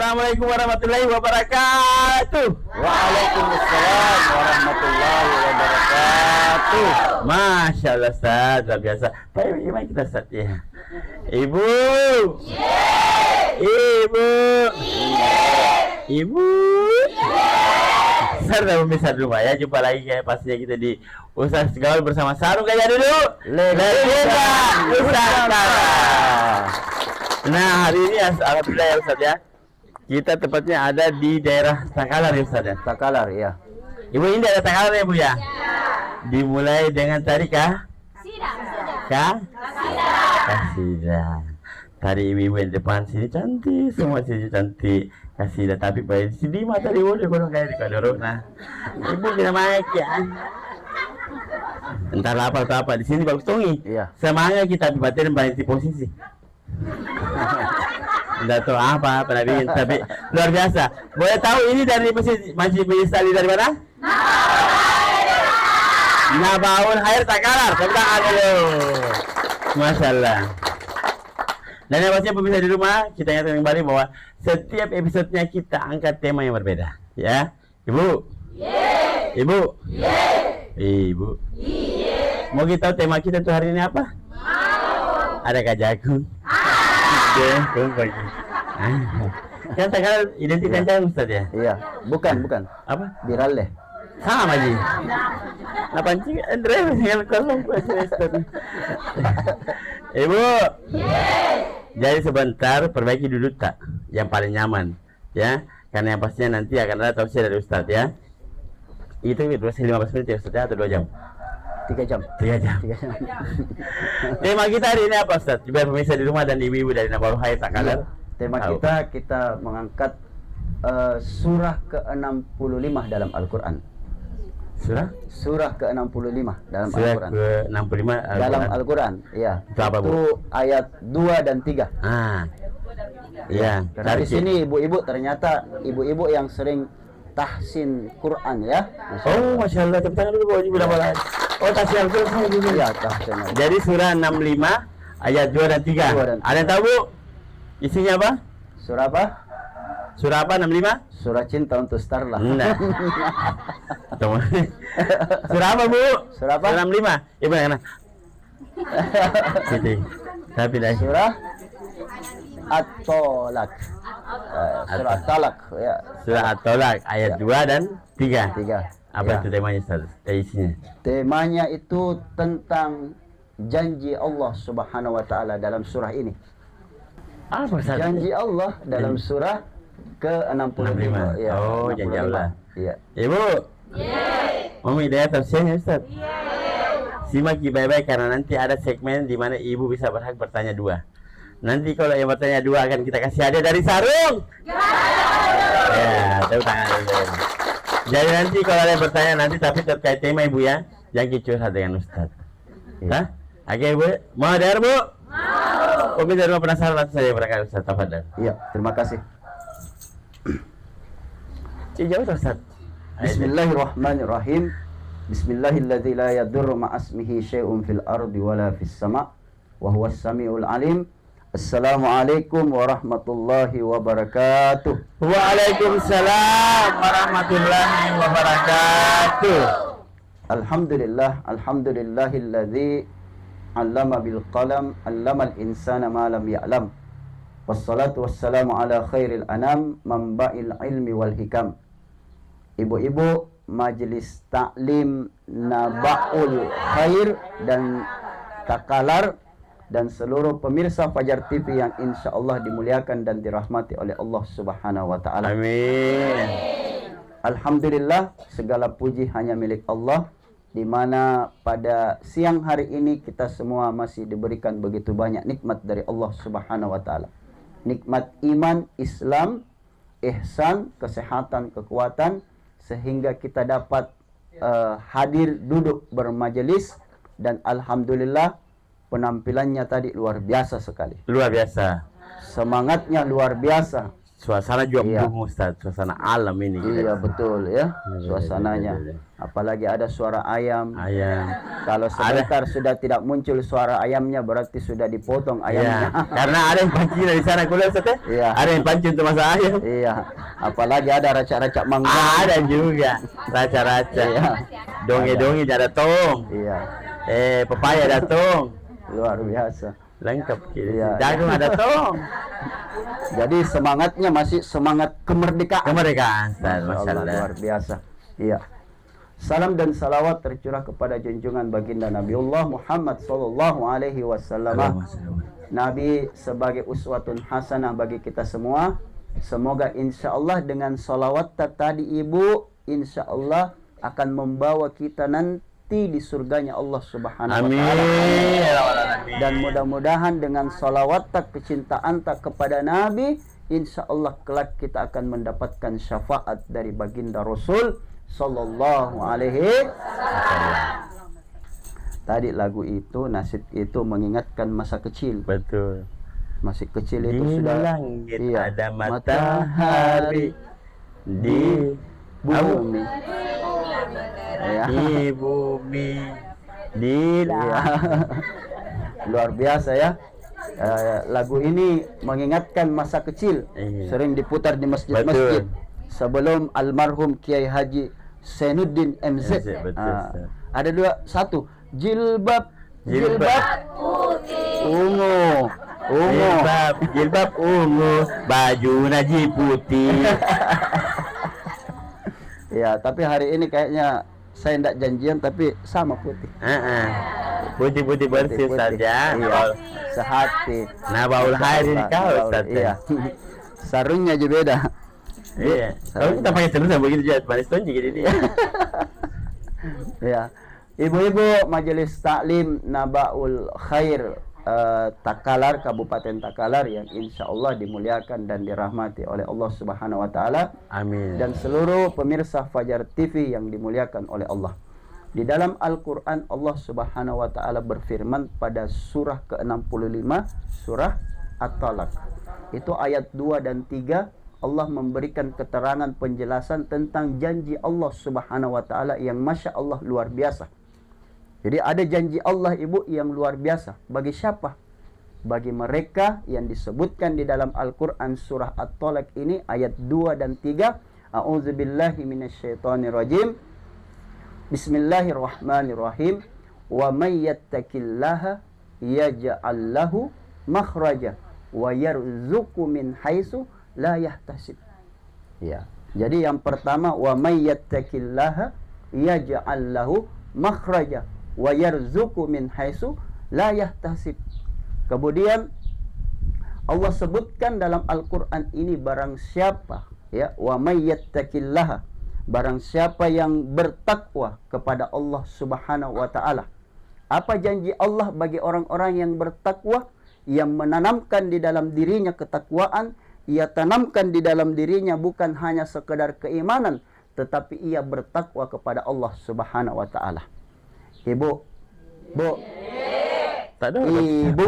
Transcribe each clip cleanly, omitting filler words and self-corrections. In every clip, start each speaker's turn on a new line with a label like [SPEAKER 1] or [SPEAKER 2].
[SPEAKER 1] Assalamualaikum warahmatullahi wabarakatuh.
[SPEAKER 2] Waalaikumsalam warahmatullahi wabarakatuh.
[SPEAKER 1] Masya Allah Ustaz, luar biasa. Baik, gimana kita Ustaz ya? Ibu. Ibu. Ibu. Ustaz dan pemirsa di rumah ya, jumpa lagi kayak pastinya kita di Ustaz Gaul bersama Sarung Gaya dulu. Legenda Nusantara. Nah, hari ini alhamdulillah ya Ustaz ya, kita tepatnya ada di daerah Takalar ya Ustaz ya.
[SPEAKER 2] Takalar ya.
[SPEAKER 1] Ibu ini daerah Takalar ya Bu ya. Dimulai dengan tadi kah? Kasidah. Tadi ibu-ibu yang depan sini cantik, semua sini cantik. Kasidah, tapi pada sini mata di wajah kurang kayak di kadorok. Nah, ibu kena maik ya. Entar apa di sini bagus tongi.
[SPEAKER 2] Iya.
[SPEAKER 1] Semangat kita batin balik di posisi. Enggak tahu apa Nabi, tapi luar biasa. Boleh tahu ini dari masjid Tali dari mana? Nabaul Khair Takalar. Tepuk tangan dulu. Masya Allah. Dan yang pastinya pemirsa di rumah, kita ingatkan kembali bahwa setiap episodenya kita angkat tema yang berbeda, ya. Ibu. Ibu. Ibu. Mau kita tahu tema kita tuh hari ini apa? Ada kajagung. Pagi. Kan sekarang identitas jagung Ustaz ya?
[SPEAKER 2] Iya. Bukan.
[SPEAKER 1] Apa?
[SPEAKER 2] Viral deh.
[SPEAKER 1] Sama Ji. Apa sih Andre yang kolom Ustaz. Ibu. Jadi sebentar perbaiki duduk tak yang paling nyaman ya, karena yang pastinya nanti akan ada tausiah dari Ustaz ya. Itu durasi 15 menit ya Ustaz ya, atau 2 jam?
[SPEAKER 2] 3 jam.
[SPEAKER 1] 3 jam. Tema kita hari ini apa Ustaz? Biar pemirsa di rumah dan ibu-ibu dari Nabaul Khair Takalar.
[SPEAKER 2] Tema kita mengangkat surah ke-65 dalam Al-Qur'an. Surah ke-65 dalam Al-Qur'an.
[SPEAKER 1] Surah ke-65
[SPEAKER 2] dalam Al-Qur'an, iya.
[SPEAKER 1] Itu apa, Bu?
[SPEAKER 2] Itu ayat 2 dan 3.
[SPEAKER 1] Iya.
[SPEAKER 2] Dari sini ibu-ibu, ternyata ibu-ibu yang sering tahsin Quran ya.
[SPEAKER 1] Masya Allah, tepuk tangan dulu Bu Haji berapa lagi? Tahsin Al-Quran juga.
[SPEAKER 2] Iya, tahsin.
[SPEAKER 1] Jadi surah 65 ayat 2 dan 3. Ada yang tahu Bu? Isinya apa?
[SPEAKER 2] Surah apa?
[SPEAKER 1] Surah apa 65?
[SPEAKER 2] Surah Cinta untuk Starla.
[SPEAKER 1] Nah. Surah apa Bu?
[SPEAKER 2] Surah apa?
[SPEAKER 1] Surah 65. Ibu yang mana? Tapi dah.
[SPEAKER 2] Surah At-Tolak. Surah At-Tolak ya.
[SPEAKER 1] Surah At-Tolak ayat 2 dan 3.
[SPEAKER 2] 3.
[SPEAKER 1] Apa itu temanya Ustaz? Isinya.
[SPEAKER 2] Temanya itu tentang janji Allah Subhanahu wa taala dalam surah ini.
[SPEAKER 1] Apa Ustaz?
[SPEAKER 2] Janji Allah dalam surah ke-65.
[SPEAKER 1] Ya. Janji Allah.
[SPEAKER 2] Iya.
[SPEAKER 1] Ibu. Mau hidayah tafsirnya Ustaz? Simak baik-baik karena nanti ada segmen di mana ibu bisa berhak bertanya 2. Nanti kalau yang bertanya 2 akan kita kasih hadiah dari Sarung. Ya, tepuk tangan dulu. Jadi nanti kalau ada yang bertanya nanti tapi terkait tema ibu ya, yang curhat dengan Ustaz. Hah? Oke Ibu, mau dengar Bu? Mau. Pemirsa rumah penasaran langsung saja berangkat Ustaz. Tafadhal.
[SPEAKER 2] Iya, terima kasih.
[SPEAKER 1] Jauh Ustaz.
[SPEAKER 2] Bismillahirrahmanirrahim. Bismillahilladzi la yadurru ma'asmihi syai'un fil ardi wala fis sama' wa huwas samiul alim. Assalamualaikum warahmatullahi wabarakatuh.
[SPEAKER 1] Waalaikumsalam warahmatullahi wabarakatuh.
[SPEAKER 2] Alhamdulillahilladzi 'allama bil qalam 'allamal insana ma lam ya'lam. Wassalatu wassalamu ala khairil anam manba'il ilmi wal hikam. Ibu-ibu Majelis Taklim Nabaul Khair dan Takalar dan seluruh pemirsa Fajar TV yang insya Allah dimuliakan dan dirahmati oleh Allah Subhanahu wa taala.
[SPEAKER 1] Amin.
[SPEAKER 2] Alhamdulillah, segala puji hanya milik Allah, di mana pada siang hari ini kita semua masih diberikan begitu banyak nikmat dari Allah Subhanahu wa taala. Nikmat iman, Islam, ihsan, kesehatan, kekuatan, sehingga kita dapat hadir duduk bermajelis, dan alhamdulillah penampilannya tadi luar biasa sekali.
[SPEAKER 1] Luar biasa.
[SPEAKER 2] Semangatnya luar biasa.
[SPEAKER 1] Suasana juga
[SPEAKER 2] Iya.
[SPEAKER 1] mendukung Ustaz, suasana alam ini.
[SPEAKER 2] Iya betul ya,
[SPEAKER 1] Iya,
[SPEAKER 2] suasananya.
[SPEAKER 1] iya.
[SPEAKER 2] Apalagi ada suara ayam.
[SPEAKER 1] Ayam.
[SPEAKER 2] Kalau sebentar sudah tidak muncul suara ayamnya, berarti sudah dipotong
[SPEAKER 1] Iya.
[SPEAKER 2] ayamnya.
[SPEAKER 1] Karena ada yang pancing dari sana kuliah Ustaz ya.
[SPEAKER 2] Iya.
[SPEAKER 1] Ada yang pancing untuk masak ayam.
[SPEAKER 2] Iya, apalagi ada racak-racak mangga.
[SPEAKER 1] Ada juga raca-raca.
[SPEAKER 2] Iya.
[SPEAKER 1] Donge-donge ada tong.
[SPEAKER 2] Iya,
[SPEAKER 1] Pepaya ada tong.
[SPEAKER 2] luar biasa.
[SPEAKER 1] Lengkap gitu.
[SPEAKER 2] Iya.
[SPEAKER 1] Jagung ada tong.
[SPEAKER 2] Jadi semangatnya masih semangat kemerdekaan.
[SPEAKER 1] Kemerdekaan Ustaz,
[SPEAKER 2] Masya
[SPEAKER 1] Masya
[SPEAKER 2] Allah,
[SPEAKER 1] Allah.
[SPEAKER 2] luar biasa. Iya. Salam dan salawat tercurah kepada junjungan baginda Nabiullah Muhammad sallallahu alaihi wasallam. Nabi sebagai uswatun hasanah bagi kita semua. Semoga insya Allah dengan salawat tadi Ibu, insya Allah akan membawa kita nanti di surganya Allah Subhanahu wa taala.
[SPEAKER 1] Amin.
[SPEAKER 2] Dan mudah-mudahan dengan salawat tak kecintaan tak kepada Nabi, insya Allah kelak kita akan mendapatkan syafaat dari baginda Rasul sallallahu alaihi wasallam. Tadi lagu itu, nasyid itu mengingatkan masa kecil.
[SPEAKER 1] Betul.
[SPEAKER 2] Masih kecil itu
[SPEAKER 1] Di
[SPEAKER 2] sudah
[SPEAKER 1] langit
[SPEAKER 2] iya,
[SPEAKER 1] ada matahari, di
[SPEAKER 2] bumi. Ya.
[SPEAKER 1] di bumi, di
[SPEAKER 2] Iya.
[SPEAKER 1] langit.
[SPEAKER 2] Luar biasa ya. Lagu ini mengingatkan masa kecil.
[SPEAKER 1] Iya.
[SPEAKER 2] Sering diputar di masjid-masjid.
[SPEAKER 1] Betul.
[SPEAKER 2] Sebelum almarhum Kiai Haji Sainuddin MZ.
[SPEAKER 1] Betul, Ustaz.
[SPEAKER 2] Ada satu jilbab
[SPEAKER 1] Jilbab
[SPEAKER 2] ungu
[SPEAKER 1] Jilbab ungu, baju najib putih.
[SPEAKER 2] Ya, tapi hari ini kayaknya saya tidak janjian tapi sama putih.
[SPEAKER 1] Putih-putih bersih
[SPEAKER 2] Putih-putih.
[SPEAKER 1] saja.
[SPEAKER 2] Iya, sehati.
[SPEAKER 1] Nabaul hari kau Ustaz.
[SPEAKER 2] Iya. Sarungnya juga beda.
[SPEAKER 1] Iya. Kalau kita pakai terus begitu juga manis tonji gitu dia.
[SPEAKER 2] Ya. Ibu-ibu Majelis Taklim Nabaul Khair Takalar, Kabupaten Takalar yang insya Allah dimuliakan dan dirahmati oleh Allah Subhanahu wa taala.
[SPEAKER 1] Amin.
[SPEAKER 2] Dan seluruh pemirsa Fajar TV yang dimuliakan oleh Allah. Di dalam Al-Qur'an Allah Subhanahu wa taala berfirman pada surah ke-65, surah At-Talaq. Itu ayat 2 dan 3 Allah memberikan keterangan penjelasan tentang janji Allah Subhanahu wa taala yang masya Allah luar biasa. Jadi ada janji Allah Ibu yang luar biasa. Bagi siapa? Bagi mereka yang disebutkan di dalam Al-Quran surah At-Talaq ini ayat 2 dan 3. A'udzubillahi minasyaitonirrajim. Bismillahirrahmanirrahim. Wa may yattaqillaha yaj'al lahu makhraja wa yarzuqhu min haitsu la yahtasib. Ya. Jadi yang pertama wa may yattaqillaha yaj'al lahu makhraja wa yarzuqhu min haitsu la yahtasib. Kemudian Allah sebutkan dalam Al-Qur'an ini barang siapa ya wa may yattaqillaha, barang siapa yang bertakwa kepada Allah Subhanahu wa taala. Apa janji Allah bagi orang-orang yang bertakwa, yang menanamkan di dalam dirinya ketakwaan, ia tanamkan di dalam dirinya bukan hanya sekedar keimanan, tetapi ia bertakwa kepada Allah Subhanahu wa taala. Ibu, Bu,
[SPEAKER 1] Tak ada.
[SPEAKER 2] Ibu,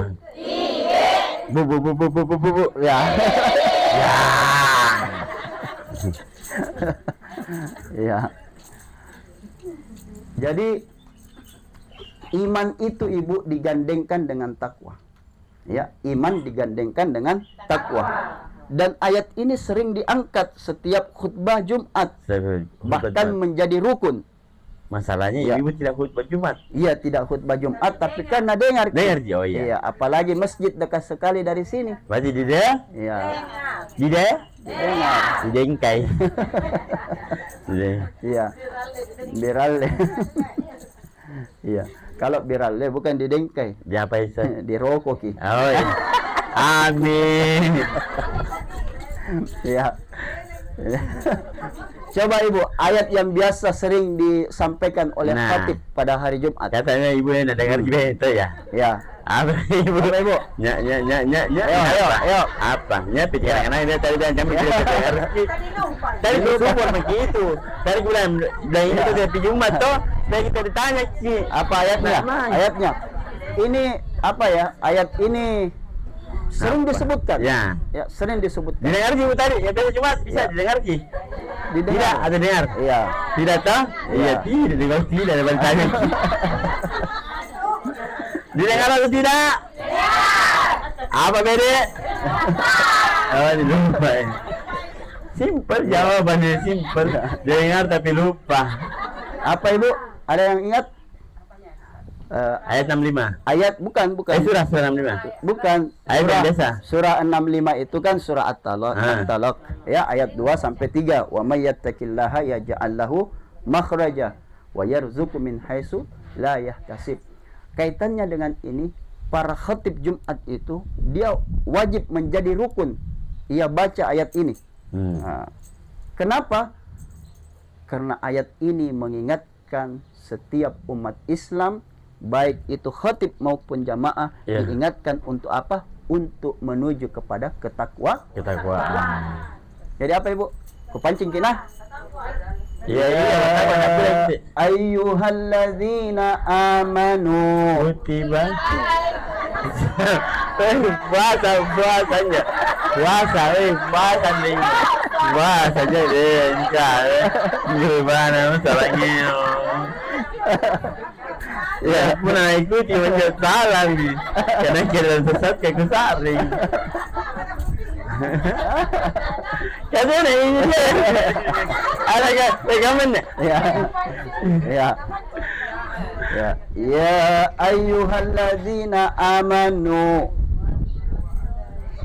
[SPEAKER 2] Bu, ya.
[SPEAKER 1] Ya.
[SPEAKER 2] Ya. Jadi iman itu Ibu digandengkan dengan takwa. Ya, iman digandengkan dengan takwa. Dan ayat ini sering diangkat setiap khutbah Jumat, bahkan menjadi rukun.
[SPEAKER 1] Masalahnya
[SPEAKER 2] Ya.
[SPEAKER 1] ibu tidak khutbah Jumat.
[SPEAKER 2] Iya, tidak khutbah Jumat, tapi karena dengar.
[SPEAKER 1] Dengar, oh iya.
[SPEAKER 2] Iya, apalagi masjid dekat sekali dari sini.
[SPEAKER 1] Berarti di dia?
[SPEAKER 2] Iya.
[SPEAKER 1] Di dia?
[SPEAKER 2] Dengar.
[SPEAKER 1] Di jengkai.
[SPEAKER 2] Iya. Biralle. Iya. Kalau biralle bukan di dengkai,
[SPEAKER 1] Di apa itu?
[SPEAKER 2] di rokoki.
[SPEAKER 1] Oh iya. Amin.
[SPEAKER 2] Iya. Coba Ibu, ayat yang biasa sering disampaikan oleh
[SPEAKER 1] Nah.
[SPEAKER 2] khatib pada hari Jumat.
[SPEAKER 1] Katanya ibu yang dengar juga itu ya.
[SPEAKER 2] Ya.
[SPEAKER 1] Apa ibu?
[SPEAKER 2] Apa, Ibu?
[SPEAKER 1] Nya.
[SPEAKER 2] Ayo.
[SPEAKER 1] Apa? Nya pikiran anak dia tadi dan jam tidak dengar. Tadi support begitu. Tadi bilang ini tuh dari Jumat toh. Dan kita ditanya sih.
[SPEAKER 2] Apa ayatnya?
[SPEAKER 1] Nah,
[SPEAKER 2] Ayatnya. Ini apa ya? Ayat ini Sering disebutkan.
[SPEAKER 1] Ya.
[SPEAKER 2] Ya, sering disebutkan.
[SPEAKER 1] Didengar Ji Bu tadi, ya besok Jumat bisa didengar Ji. Tidak, ada dengar.
[SPEAKER 2] Iya.
[SPEAKER 1] Tidak tahu? Iya, tidak dengar tidak ada tanya. Didengar atau tidak? Apa beda? Oh, lupa. Simpel jawabannya, simpel. Dengar tapi lupa.
[SPEAKER 2] Apa Ibu? Ada yang ingat?
[SPEAKER 1] Ayat 65.
[SPEAKER 2] Ayat bukan.
[SPEAKER 1] Surah 65.
[SPEAKER 2] Bukan.
[SPEAKER 1] Ayat yang biasa.
[SPEAKER 2] Surah 65 itu kan surah At-Talaq. Ya, ayat 2 sampai 3. Wa may yattaqillaha yaj'al lahu makhraja wa yarzuqhu min haitsu la yahtasib. Kaitannya dengan ini, para khatib Jumat itu dia wajib menjadi rukun. Ia baca ayat ini. Nah, kenapa? Karena ayat ini mengingatkan setiap umat Islam, baik itu khatib maupun jamaah, diingatkan untuk apa? Untuk menuju kepada ketakwaan. Jadi apa Ibu? Kepancing kinah?
[SPEAKER 1] Iya.
[SPEAKER 2] Ayyuhalladzina amanu
[SPEAKER 1] Kutiba. Puasanya. Puasa nih. Puasa aja deh. Gimana masalahnya? Ya, pernah ikuti macam salah nih. Karena kira sesat kayak kusaring. Kasi na ini dia. Ada kan? Pegangan ya.
[SPEAKER 2] Ya. Ya ayyuhalladzina amanu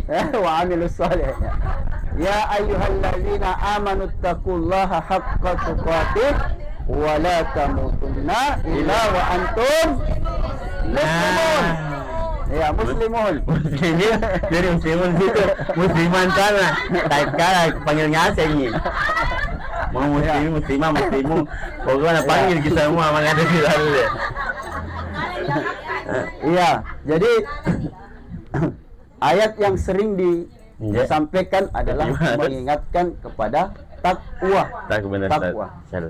[SPEAKER 2] wa amilus salih. Ya ayyuhalladzina amanu taqullaha haqqa tuqatih wa la tamutunna illa wa antum muslimun. Ya, muslimun.
[SPEAKER 1] Jadi muslimun situ, musliman sana. Tatkala panggil ngasih ni. Mau muslimah, muslimu. Pokoknya panggil kita semua ada di dalam dia.
[SPEAKER 2] Iya, jadi ayat yang sering disampaikan adalah mengingatkan kepada takwa.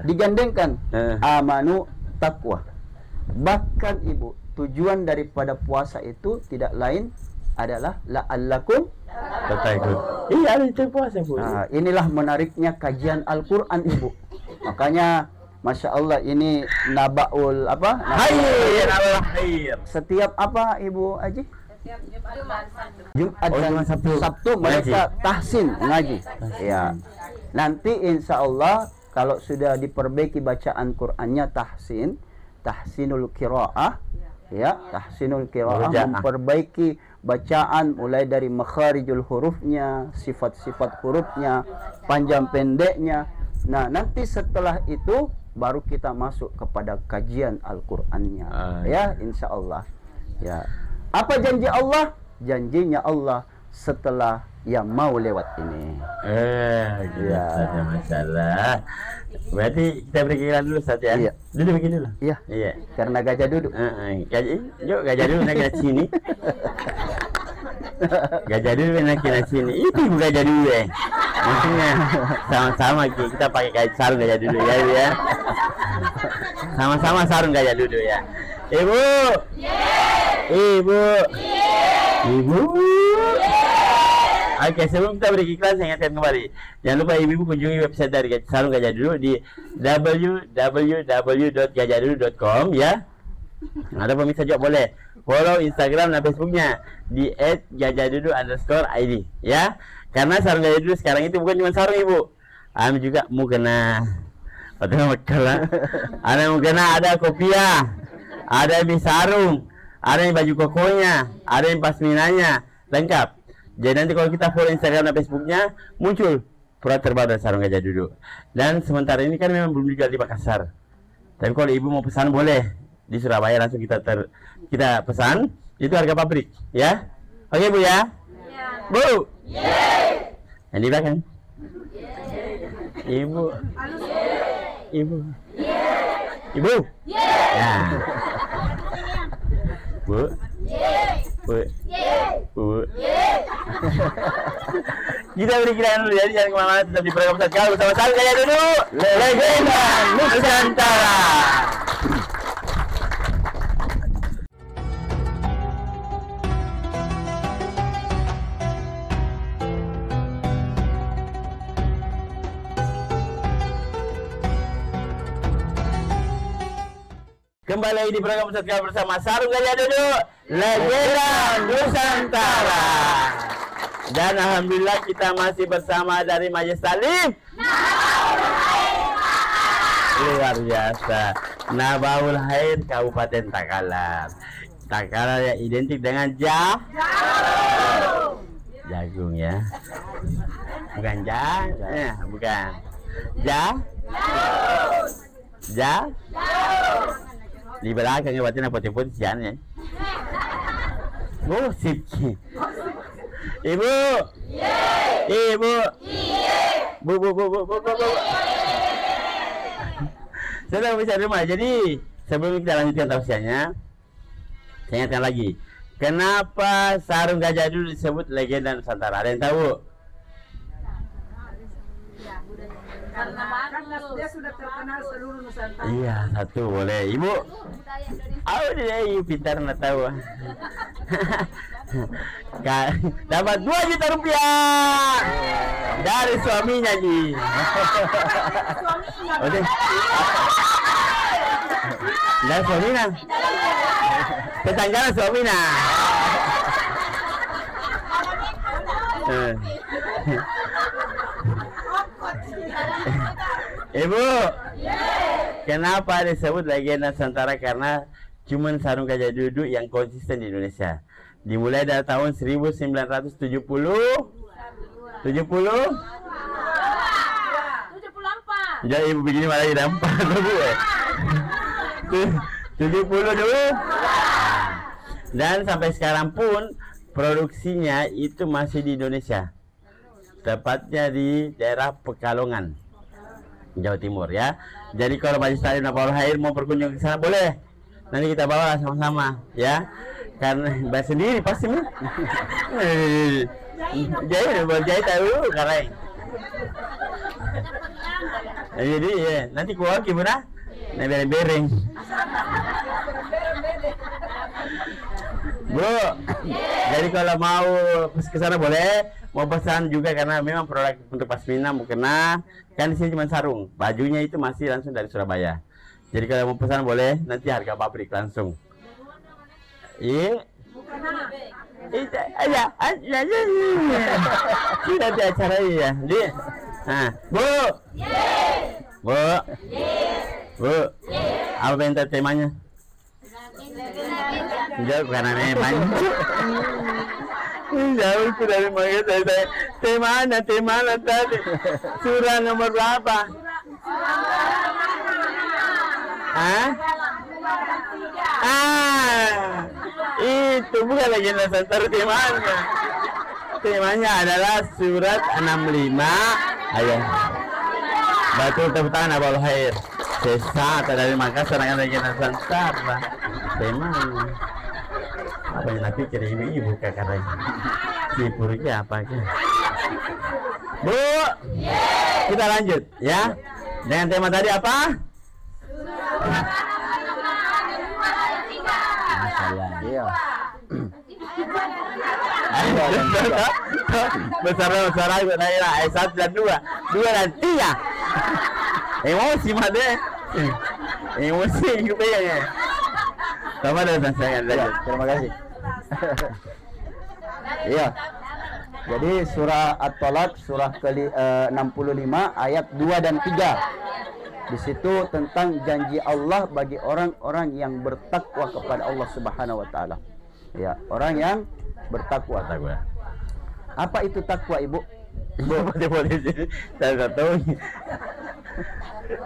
[SPEAKER 2] Digandengkan amanu takwa. Bahkan Ibu, tujuan daripada puasa itu tidak lain adalah la'allakum
[SPEAKER 1] tattaqun. Iya, itu puasa Bu.
[SPEAKER 2] Nah, inilah menariknya kajian Al-Qur'an Ibu. Makanya Masya Allah ini nabaul apa?
[SPEAKER 1] Khair.
[SPEAKER 2] Setiap apa Ibu Aji? Jumat dan Sabtu mereka tahsin ngaji. Ya. Nanti insya Allah kalau sudah diperbaiki bacaan Qur'annya tahsinul qiraah, ya, tahsinul qiraah, memperbaiki bacaan mulai dari makharijul hurufnya, sifat-sifat hurufnya, panjang pendeknya. Nah, nanti setelah itu baru kita masuk kepada kajian Al-Qur'annya. Ya, insya Allah. Ya. Apa janji Allah? Janjinya Allah setelah yang mau lewat ini.
[SPEAKER 1] Ya, ada masalah. Berarti kita berkira dulu saja.
[SPEAKER 2] Iya.
[SPEAKER 1] Duduk begini dulu.
[SPEAKER 2] Iya. Karena gajah duduk.
[SPEAKER 1] Gajah dulu naik ke sini. Gajah dulu naik ke sini. Itu gajah dulu ya. Maksudnya sama-sama kita pakai sarung gajah dulu ya. Sama-sama sarung gajah dulu ya. Ibu. Oke, sebelum kita beriklan saya ingatkan kembali, jangan lupa ibu-ibu kunjungi website dari Sarung Gajah Dulu di www.gajahdulu.com ya. Ada pemirsa juga boleh follow Instagram dan Facebooknya di @gajahdulu_id ya. Karena Sarung Gajah Dulu sekarang itu bukan cuma sarung Ibu, ada juga mukena, ada mukena, ada kopiah, ada yang sarung, ada yang baju kokonya, ada yang pasminanya, lengkap. Jadi nanti kalau kita follow Instagram dan Facebooknya, muncul produk terbaru dari Sarung Gajah Dulu. Dan sementara ini kan memang belum dijual di Makassar. Tapi kalau ibu mau pesan boleh di Surabaya, langsung kita pesan. Itu harga pabrik, ya. Oke Bu ya. Bu. Yang di belakang. Ibu. Ya. Bu. Kita berikan dulu ya, jangan kemana-mana, tetap di program Satkala bersama Sarung Gajah Dulu, legenda Nusantara. Kembali lagi di program Ustaz Khalid bersama Sarung Gajah Duduk, Legenda Nusantara. Dan alhamdulillah kita masih bersama dari Majelis Taklim luar biasa, Nabaul Khair Kabupaten Takalar. Takalar yang identik dengan jagung ya. Bukan bukan. Di belakang berarti nak putih-putih sian ya. Musik. Ibu. Ibu. Bu. Sudah bisa rumah. Jadi sebelum kita lanjutkan tausiahnya, saya ingatkan lagi. Kenapa Sarung Gajah Duduk disebut legenda Nusantara? Ada yang tahu?
[SPEAKER 3] Karena dia sudah terkenal seluruh Nusantara.
[SPEAKER 1] Iya, satu boleh. Ibu. Oh, dia pintar nak tahu. Dapat 2 juta rupiah dari suaminya Ji. Oke. Dan suaminya. Tetangga suaminya. Ibu, kenapa disebut legenda Nusantara? Karena cuman Sarung Gajah Duduk yang konsisten di Indonesia. Dimulai dari tahun 1974. Jadi ibu begini malah tidak 4 Bu. 70 dulu. Dan sampai sekarang pun produksinya itu masih di Indonesia. Tepatnya di daerah Pekalongan, Jawa Timur ya. Jadi kalau Majelis Taklim Nabaul Khair mau berkunjung ke sana boleh. Nanti kita bawa sama-sama ya. Karena bahas sendiri pasti nih. Jadi tahu karena. Jadi ya, nanti keluar gimana? Nah bereng-bereng. Bu, jadi kalau mau ke sana boleh, mau pesan juga karena memang produk untuk pasmina mukena kan di sini cuma sarung, bajunya itu masih langsung dari Surabaya. Jadi kalau mau pesan boleh, nanti harga pabrik langsung. Iya. Sudah di acara ya. Di. Nah, Bu. Bu. Bu. Apa minta temanya? Jauh karena memang jauh itu dari makanya saya temana tadi surah nomor berapa? Itu bukan legenda Nusantara temanya adalah surat 65 ayat. Betul, tepuk tangan Nabaul Khair. Desa atau dari Makassar dengan legenda Nusantara temanya. Apa yang nak pikir ibu-ibu kakak sipurnya apa aja. Bu, kita lanjut ya dengan tema tadi apa? Iya. Besar ayat 1 dan 2 dan 3. Emosi mah deh. Emosi juga ya. Sama dengan saya lanjut.
[SPEAKER 2] Terima kasih. Iya. Jadi surah At-Talaq surah ke-65 ayat 2 dan 3. Di situ tentang janji Allah bagi orang-orang yang bertakwa kepada Allah Subhanahu wa taala. Ya, orang yang bertakwa. Apa itu takwa, Ibu? Bu,
[SPEAKER 1] boleh. Saya enggak tahu.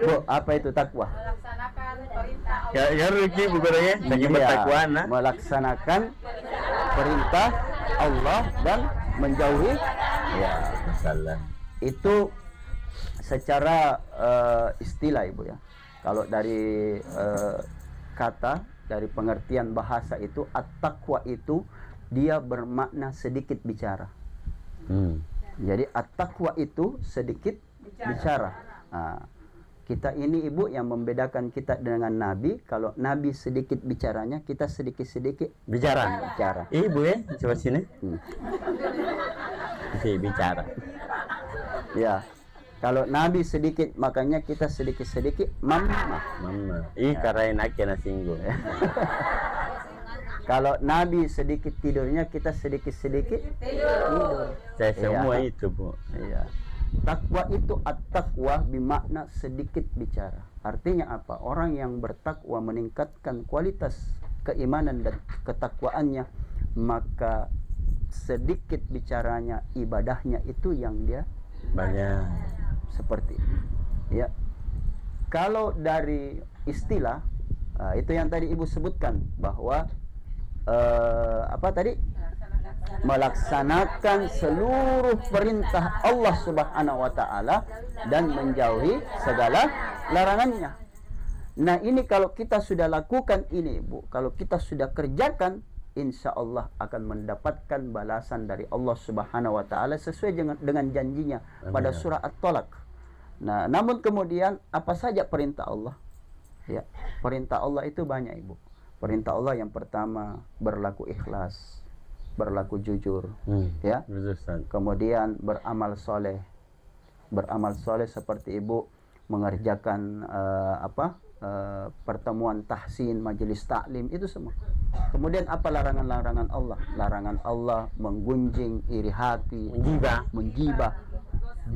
[SPEAKER 2] Bu, apa itu takwa?
[SPEAKER 3] Melaksanakan perintah Allah.
[SPEAKER 1] Ya Ruki bukannya saking bertakwa nah.
[SPEAKER 2] Melaksanakan perintah Allah dan menjauhi
[SPEAKER 1] salah.
[SPEAKER 2] Itu secara istilah Ibu ya. Kalau dari kata dari pengertian bahasa itu at-taqwa itu dia bermakna sedikit bicara. Jadi at-taqwa itu sedikit bicara. Nah, kita ini Ibu yang membedakan kita dengan Nabi, kalau Nabi sedikit bicaranya, kita sedikit-sedikit
[SPEAKER 1] bicara. Ibu ya, coba sini. Si bicara.
[SPEAKER 2] Ya. Kalau Nabi sedikit makanya kita sedikit-sedikit mama.
[SPEAKER 1] Karain aki na singgung.
[SPEAKER 2] Kalau Nabi sedikit tidurnya, kita sedikit-sedikit tidur.
[SPEAKER 1] Saya semua
[SPEAKER 2] Iya.
[SPEAKER 1] itu, Bu.
[SPEAKER 2] Iya. Takwa itu at-taqwa bermakna sedikit bicara. Artinya apa? Orang yang bertakwa meningkatkan kualitas keimanan dan ketakwaannya, maka sedikit bicaranya, ibadahnya itu yang dia
[SPEAKER 1] Banyak.
[SPEAKER 2] seperti itu. Ya. Kalau dari istilah itu yang tadi Ibu sebutkan bahwa apa tadi? Melaksanakan seluruh perintah Allah Subhanahu wa taala dan menjauhi segala larangannya. Nah, ini kalau kita sudah lakukan ini, Bu, kalau kita sudah kerjakan, insya Allah akan mendapatkan balasan dari Allah Subhanahu wa taala sesuai dengan janjinya pada surah At-Talaq. Nah, namun kemudian apa saja perintah Allah? Ya, perintah Allah itu banyak, Ibu. Perintah Allah yang pertama berlaku ikhlas, berlaku jujur, ya. Kemudian beramal soleh. Beramal soleh seperti Ibu mengerjakan pertemuan tahsin, majelis taklim, itu semua. Kemudian apa larangan-larangan Allah? Larangan Allah menggunjing iri hati, menggibah,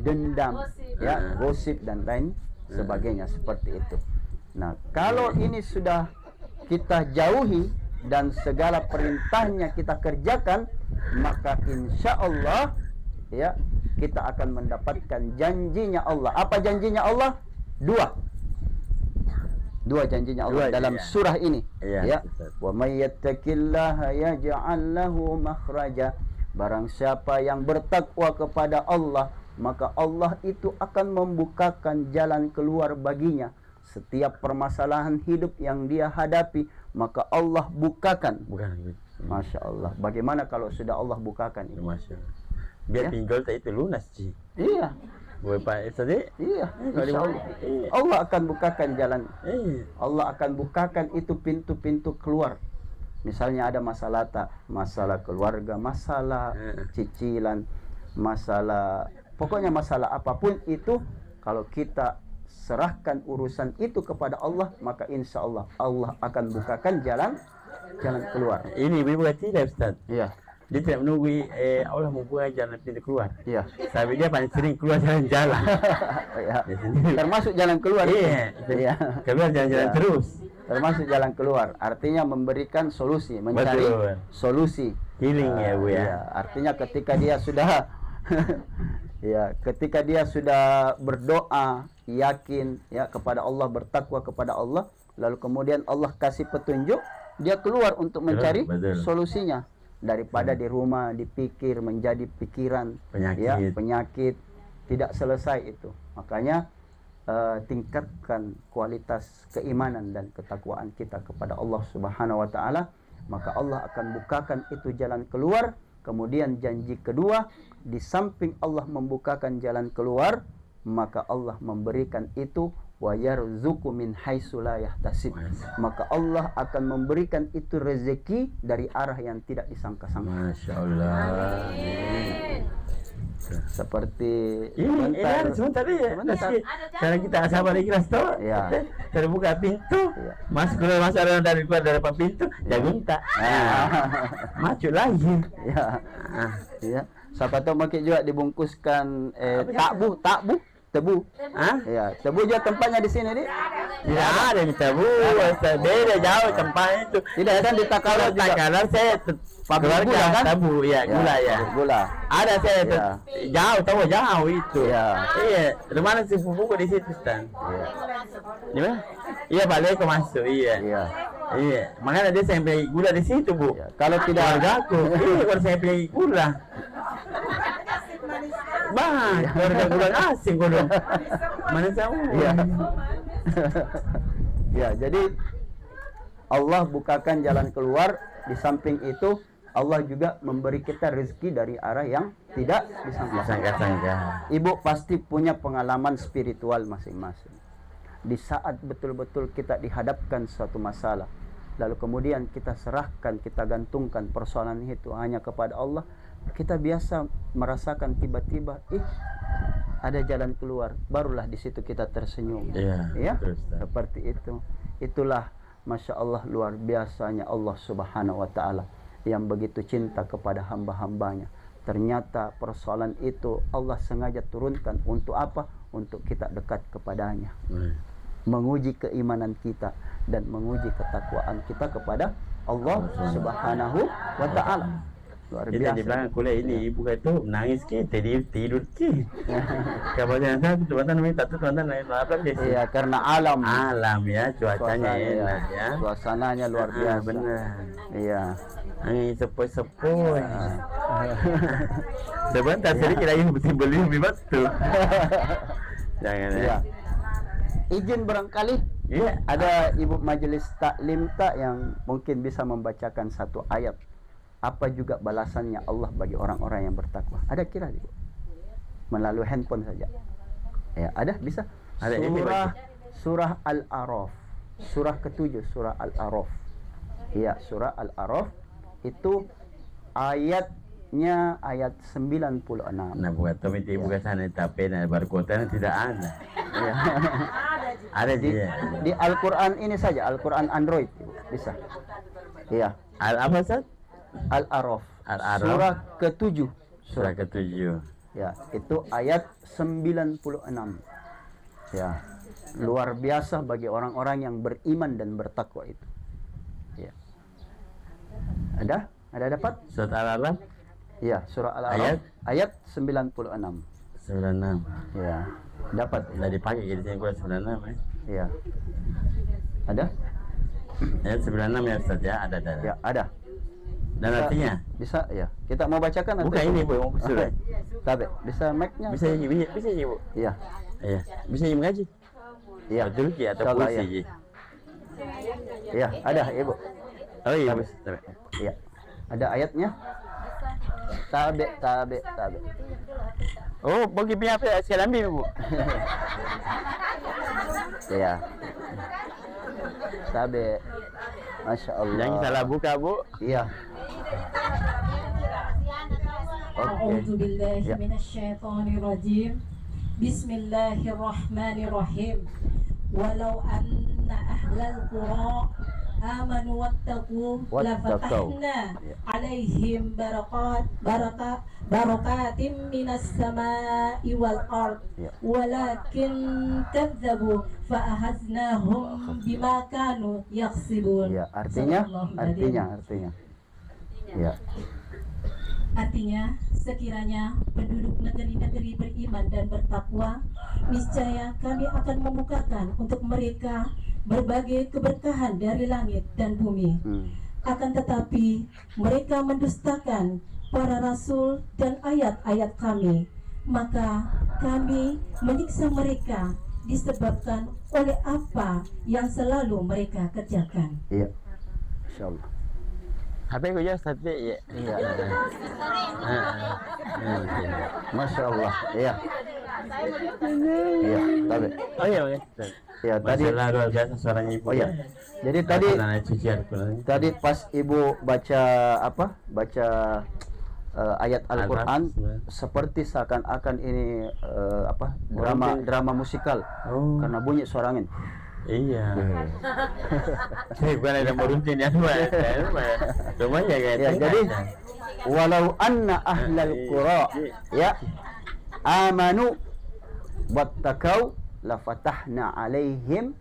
[SPEAKER 2] dendam, ya, gosip dan lain sebagainya seperti itu. Nah, kalau ini sudah kita jauhi dan segala perintahnya kita kerjakan, maka insya Allah, ya, kita akan mendapatkan janjinya Allah. Apa janjinya Allah? Dua janjinya Allah dalam surah ini. Ya. Wa may yattaqillaha yaj'al lahu makhraja. Barang siapa yang bertakwa kepada Allah, maka Allah itu akan membukakan jalan keluar baginya. Setiap permasalahan hidup yang dia hadapi, maka Allah bukakan. Masya Allah. Bagaimana kalau sudah Allah bukakan itu?
[SPEAKER 1] Masya Allah. Biar pinjol tak itu lunas, Ci.
[SPEAKER 2] Iya. Iya. Insya Allah. Allah akan bukakan jalan. Allah akan bukakan itu pintu-pintu keluar. Misalnya ada masalah keluarga, masalah cicilan, masalah, pokoknya masalah apapun itu, kalau kita serahkan urusan itu kepada Allah, maka insya Allah Allah akan bukakan jalan keluar.
[SPEAKER 1] Ini Ibu tidak, Ustaz?
[SPEAKER 2] Iya.
[SPEAKER 1] Dia tidak menunggu Allah membuka jalan pintu keluar.
[SPEAKER 2] Iya.
[SPEAKER 1] Tapi dia paling sering keluar jalan-jalan.
[SPEAKER 2] Ya. Termasuk jalan keluar.
[SPEAKER 1] Iya. Keluar jalan-jalan terus.
[SPEAKER 2] Termasuk jalan keluar. Artinya memberikan solusi, mencari solusi.
[SPEAKER 1] Healing ya, Bu, ya.
[SPEAKER 2] Iya. Artinya ketika dia sudah ketika dia sudah berdoa, yakin ya kepada Allah, bertakwa kepada Allah, lalu kemudian Allah kasih petunjuk, dia keluar untuk mencari solusinya. Daripada di rumah dipikir menjadi pikiran penyakit tidak selesai itu. Makanya tingkatkan kualitas keimanan dan ketakwaan kita kepada Allah Subhanahu wa taala, maka Allah akan bukakan itu jalan keluar. Kemudian janji kedua, di samping Allah membukakan jalan keluar, maka Allah memberikan itu wa yarzuqu min haitsu la yahtasib. Maka Allah akan memberikan itu rezeki dari arah yang tidak disangka-sangka.
[SPEAKER 1] Masya Allah.
[SPEAKER 2] Seperti
[SPEAKER 1] sebentar ya. Karena kita sabar ikhlas toh.
[SPEAKER 2] Ya.
[SPEAKER 1] Terbuka pintu, masuk ada dari keluar dari pintu, minta. Maju lagi.
[SPEAKER 2] Ya. Ya. Siapa tahu makin juga dibungkuskan tebu. Ya, tebu juga tempatnya di sini, Dik.
[SPEAKER 1] Tidak ada di tebu, beda jauh tempatnya itu.
[SPEAKER 2] Tidak kan di Takalar
[SPEAKER 1] saya
[SPEAKER 2] pabrik gula kan?
[SPEAKER 1] Tebu ya, gula ya.
[SPEAKER 2] Gula.
[SPEAKER 1] Ada saya jauh itu. Iya. Di mana sih buku di situ, Stan?
[SPEAKER 2] Iya.
[SPEAKER 1] Di mana? Iya, balik ke masuk, iya. Iya. Makanya dia saya beli gula di situ, Bu.
[SPEAKER 2] Ya. Kalau tidak
[SPEAKER 1] ada aku, kalau saya beli gula. Keluarga gula asing kono. Mana semua?
[SPEAKER 2] Iya. Ya, jadi Allah bukakan jalan keluar, di samping itu Allah juga memberi kita rezeki dari arah yang tidak disangka-sangka. Ibu pasti punya pengalaman spiritual masing-masing. Di saat betul-betul kita dihadapkan suatu masalah, lalu kemudian kita serahkan, kita gantungkan persoalan itu hanya kepada Allah, kita biasa merasakan tiba-tiba, ada jalan keluar, barulah di situ kita tersenyum.
[SPEAKER 1] Iya,
[SPEAKER 2] Ya,
[SPEAKER 1] betul, Ustaz.
[SPEAKER 2] seperti itu. Itulah Masya Allah luar biasanya Allah Subhanahu wa Ta'ala yang begitu cinta kepada hamba-hambanya. Ternyata persoalan itu Allah sengaja turunkan untuk apa? Untuk kita dekat kepadanya, menguji keimanan kita dan menguji ketakwaan kita kepada Allah Subhanahu wa Ta'ala. Luar
[SPEAKER 1] Kita di
[SPEAKER 2] biasa.
[SPEAKER 1] belakang kuliah ini ibu kata nangis ke, tidur ke. Kalau jangan tuan-tuan minta tu tuan-tuan apa dia?
[SPEAKER 2] Iya, karena alam
[SPEAKER 1] Ya, cuacanya enak ya.
[SPEAKER 2] suasananya luar biasa.
[SPEAKER 1] Benar.
[SPEAKER 2] Iya.
[SPEAKER 1] Angin sepoi-sepoi. Sebentar sedikit lagi mesti beli batu. Jangan ya.
[SPEAKER 2] Iya. Izin barangkali
[SPEAKER 1] Iya.
[SPEAKER 2] ada ibu majelis taklim tak yang mungkin bisa membacakan satu ayat. Apa juga balasannya Allah bagi orang-orang yang bertakwa? Ada kira ibu? Melalui handphone saja. Ya, ada bisa.
[SPEAKER 1] Ada, ini
[SPEAKER 2] Surah Al-A'raf. Surah ke-7 surah Al-A'raf. Iya, surah Al-A'raf itu ayatnya ayat 96.
[SPEAKER 1] Nah, bukan tapi bukan sana tapi nah barkota tidak ada.
[SPEAKER 2] Ya.
[SPEAKER 1] Ada dia.
[SPEAKER 2] Di Al-Qur'an ini saja, Al-Qur'an Android ibu. Bisa. Iya.
[SPEAKER 1] Apa Ustaz?
[SPEAKER 2] Al-A'raf.
[SPEAKER 1] Al-A'raf.
[SPEAKER 2] Surah ke-7.
[SPEAKER 1] Surah ke-7.
[SPEAKER 2] Ya, itu ayat 96. Ya. Luar biasa bagi orang-orang yang beriman dan bertakwa itu. Ya. Ada dapat?
[SPEAKER 1] Surat Al-A'raf
[SPEAKER 2] Ya, surah Al-A'raf ayat 96.
[SPEAKER 1] 96.
[SPEAKER 2] Ya. Dapat.
[SPEAKER 1] Sudah dipakai di sini gua 96 ya.
[SPEAKER 2] Ya. Ada?
[SPEAKER 1] Ayat 96 ya Ustaz ya, ada.
[SPEAKER 2] Ya, ada.
[SPEAKER 1] Dan artinya
[SPEAKER 2] Bisa ya. Kita mau bacakan atau
[SPEAKER 1] bukan ini Bu, mau surat.
[SPEAKER 2] Tabe, bisa mic-nya?
[SPEAKER 1] Bisa ini Bu.
[SPEAKER 2] Iya.
[SPEAKER 1] Iya. Bisa ini mengaji.
[SPEAKER 2] Iya.
[SPEAKER 1] Betul ki atau
[SPEAKER 2] Insyaallah,
[SPEAKER 1] kursi
[SPEAKER 2] ya.
[SPEAKER 1] ji.
[SPEAKER 2] Iya, ada, Ibu.
[SPEAKER 1] Oh iya,
[SPEAKER 2] Tabe.
[SPEAKER 1] Tabe.
[SPEAKER 2] Iya. Ada ayatnya? Tabe.
[SPEAKER 1] Oh, bagi punya apa? Saya ambil Bu.
[SPEAKER 2] Iya. Tabe. Masya Allah.
[SPEAKER 1] Jangan salah buka Bu.
[SPEAKER 2] Iya.
[SPEAKER 4] A'udzu billahi
[SPEAKER 2] Ya.
[SPEAKER 4] minasyaitonir rajim. Bismillahirrahmanirrahim. Walau anna ahlal qura amanu wattaqu lafatahna
[SPEAKER 2] Ya.
[SPEAKER 4] alaihim barakatim minas samai wal ard
[SPEAKER 2] Ya.
[SPEAKER 4] walakin kadzabu fa'ahaznahum bima kanu yaksibun.
[SPEAKER 2] Iya, artinya. Ya.
[SPEAKER 4] Artinya, sekiranya penduduk negeri-negeri beriman dan bertakwa, niscaya kami akan membukakan untuk mereka berbagai keberkahan dari langit dan bumi. Akan tetapi, mereka mendustakan para rasul dan ayat-ayat kami. Maka kami menyiksa mereka disebabkan oleh apa yang selalu mereka kerjakan.
[SPEAKER 2] Iya. Masya Allah.
[SPEAKER 1] Apa yang kau Ustaz? Iya.
[SPEAKER 2] Iya. Masya Allah. Iya. Iya. Tabe.
[SPEAKER 1] Oh iya, Ustaz.
[SPEAKER 2] Ya, tadi.
[SPEAKER 1] Masalah luar biasa suaranya Ibu.
[SPEAKER 2] Oh iya. Jadi tadi. Tadi pas Ibu baca apa? Baca ayat Al-Qur'an seperti seakan-akan ini drama musikal.
[SPEAKER 1] Oh.
[SPEAKER 2] Karena bunyi suara angin.
[SPEAKER 1] Iya. Bukan ada meruntin ya, Pak. Semuanya kayak
[SPEAKER 2] Ya, jadi walau anna ahlal qura ya amanu wattaqau lafatahna alaihim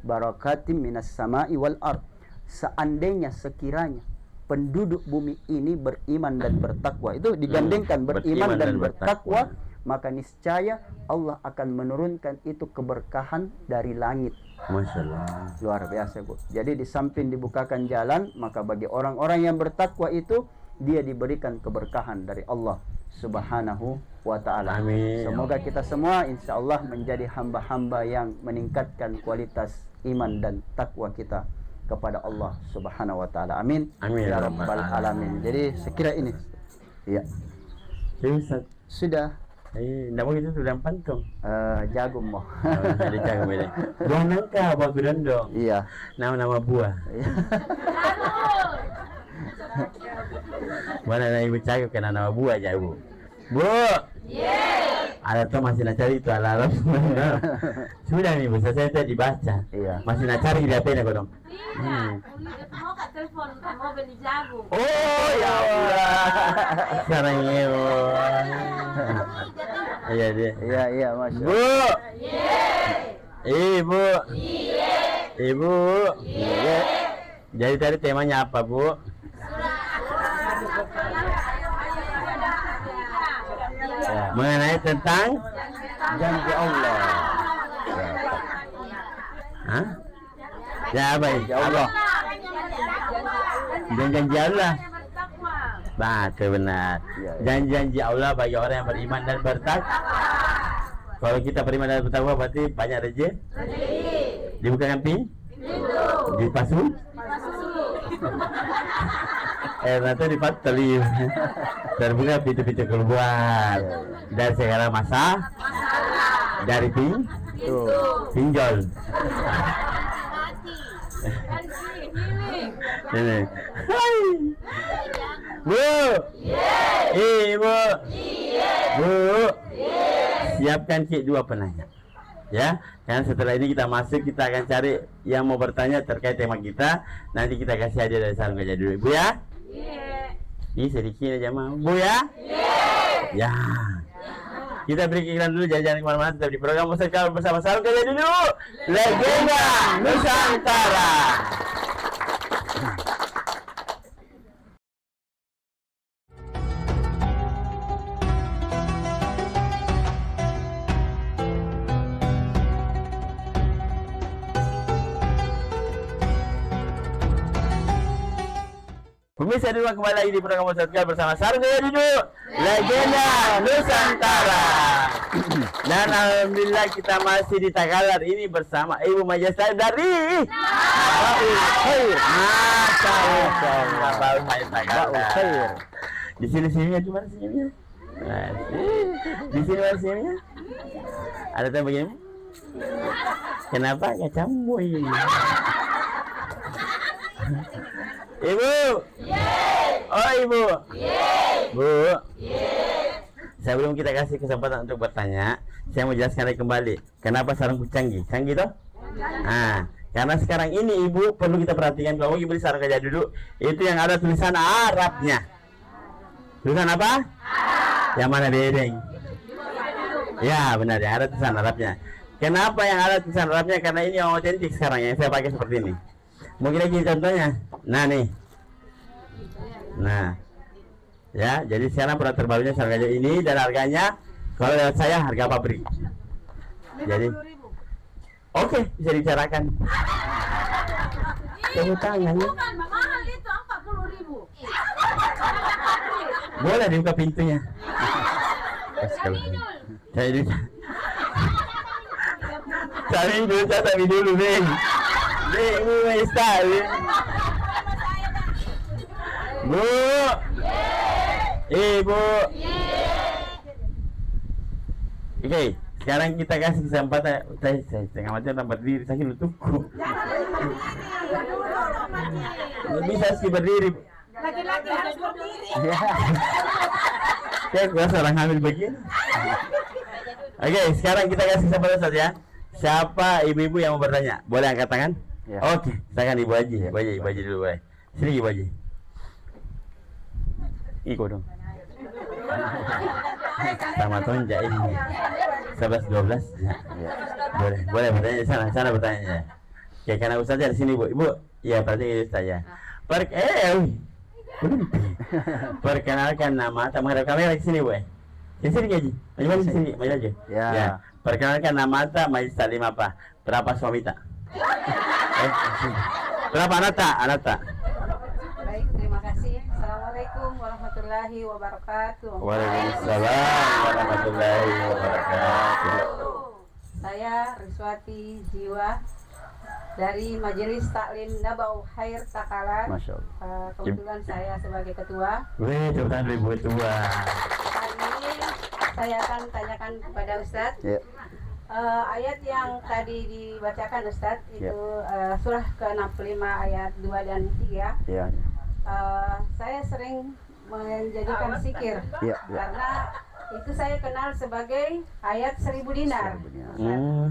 [SPEAKER 2] barakatim minas sama'i wal ard. Seandainya sekiranya penduduk bumi ini beriman dan bertakwa, itu digandengkan beriman dan bertakwa, maka niscaya Allah akan menurunkan itu keberkahan dari langit.
[SPEAKER 1] Masya Allah.
[SPEAKER 2] Luar biasa Bu. Jadi di samping dibukakan jalan, maka bagi orang-orang yang bertakwa itu dia diberikan keberkahan dari Allah Subhanahu wa Ta'ala.
[SPEAKER 1] Amin.
[SPEAKER 2] Semoga kita semua insya Allah menjadi hamba-hamba yang meningkatkan kualitas iman dan takwa kita kepada Allah Subhanahu wa Ta'ala. Amin.
[SPEAKER 1] Amin.
[SPEAKER 2] Ya Rabbal Alamin. Jadi sekira ini. Iya.
[SPEAKER 1] Ustaz.
[SPEAKER 2] Sudah.
[SPEAKER 1] Nggak mau itu sudah pantong.
[SPEAKER 2] Jagung mau.
[SPEAKER 1] Ada jagung ini. Buah nangka, buah gurondong.
[SPEAKER 2] Iya.
[SPEAKER 1] Nama-nama buah. Mana Ibu cakap kena nama buah aja Bu. Bu. Ada tuh masih nak cari itu alarm. Sudah nih, bisa saya tadi dibaca.
[SPEAKER 2] Iya.
[SPEAKER 1] Masih nak cari di HP-nya kok dong.
[SPEAKER 3] Mau kat telepon, mau beli jagung.
[SPEAKER 1] Oh ya Allah. Sekarang ini. Iya dia.
[SPEAKER 2] Iya, Masya
[SPEAKER 1] Bu. Ibu. Ibu. Jadi tadi temanya apa, Bu?
[SPEAKER 2] Ya.
[SPEAKER 1] Mengenai tentang
[SPEAKER 2] Janji Allah.
[SPEAKER 1] Hah? Ya apa ini?
[SPEAKER 2] Ya Allah.
[SPEAKER 1] Janji Allah. Betul benar.
[SPEAKER 2] Ya, ya.
[SPEAKER 1] Janji-janji Allah bagi orang yang beriman dan bertakwa. Kalau kita beriman dan bertakwa berarti banyak rezeki. Dibukakan pintu. Dipasung. Nanti dipateli. Terbuka pintu-pintu keluar. Dan segala masalah dari pinjol. Ini. Hai. Bu. Ibu. Bu. Siapkan Cik 2 penanya. Ya, kan setelah ini kita masuk, kita akan cari yang mau bertanya terkait tema kita. Nanti kita kasih hadiah dari sarung gajah dulu, Bu ya. Ini sedikit aja mau, Bu ya. Ya. Kita beri iklan dulu, jangan kemana-mana, tetap di program Musik bersama sarung gajah dulu. Legenda Nusantara. Pemirsa di rumah, kembali lagi di program Musik bersama sarung gajah dulu. Legenda Nusantara. Dan alhamdulillah kita masih di Takalar ini bersama Ibu Majestad dari Baul Khair. Masya Allah, Baul Khair Takalar. Di sini cuma sininya. Di sini mana sininya? Ada yang begini? Kenapa kacammu ini? Ibu. Oh Ibu. Bu. Sebelum kita kasih kesempatan untuk bertanya, saya mau jelaskan lagi kembali kenapa sarungku canggih. Canggih toh? Nah, karena sekarang ini Ibu perlu kita perhatikan, kalau Ibu beli sarung gajah duduk, itu yang ada tulisan Arabnya. Tulisan apa? Yang mana bedeng? Ya benar ya, ada tulisan Arabnya. Kenapa yang ada tulisan Arabnya? Karena ini yang otentik sekarang yang saya pakai seperti ini. Mungkin lagi contohnya. Nah nih. Nah. Ya, jadi sekarang produk terbarunya sarung gajah ini, dan harganya kalau lewat saya harga pabrik. Jadi oke, bisa dibicarakan. Tepuk tangan.
[SPEAKER 3] Bukan, mahal itu 40.000.
[SPEAKER 1] Boleh dibuka pintunya. Saya cari dulu, Beng. Ibu Majestad. Bu. Ibu. Oke, sekarang kita kasih kesempatan. Saya setengah mati udah berdiri, sakit lututku. Bisa sih berdiri.
[SPEAKER 3] Laki-laki harus berdiri.
[SPEAKER 1] Saya kuasa orang hamil begini. Oke, sekarang kita kasih kesempatan saja. Siapa ibu-ibu yang mau bertanya? Boleh angkat tangan?
[SPEAKER 2] Ya.
[SPEAKER 1] Oke, silakan Ibu Haji. Ibu Haji dulu, boleh. Sini Ibu Haji. Iko dong. Sama tonjak ini. 11-12. Ya. Boleh bertanya di sana bertanya ya. Oke, karena Ustaznya di sini, Bu. Ibu, ya berarti Ustaz ya. Perkenalkan nama, menghadap kamera di sini, Bu. Di sini Haji. Maju sini, maju aja. Ya. Perkenalkan nama Majestad Salim apa? Berapa suami tak? Berapa Anata?
[SPEAKER 3] Baik, terima kasih. Assalamualaikum warahmatullahi wabarakatuh.
[SPEAKER 1] Waalaikumsalam warahmatullahi wabarakatuh.
[SPEAKER 3] Saya Riswati Jiwa dari Majelis Taklim Nabau Khair Takalar.
[SPEAKER 2] Masya Allah.
[SPEAKER 3] Kebetulan saya sebagai ketua.
[SPEAKER 1] Wih, coba Ibu tua.
[SPEAKER 3] Hari ini saya akan tanyakan kepada Ustadz.
[SPEAKER 2] Ya.
[SPEAKER 3] Ayat yang tadi dibacakan Ustadz itu surah ke-65 ayat 2 dan 3.
[SPEAKER 2] Ya.
[SPEAKER 3] Saya sering menjadikan zikir
[SPEAKER 2] Ya.
[SPEAKER 3] karena itu saya kenal sebagai ayat 1000 dinar.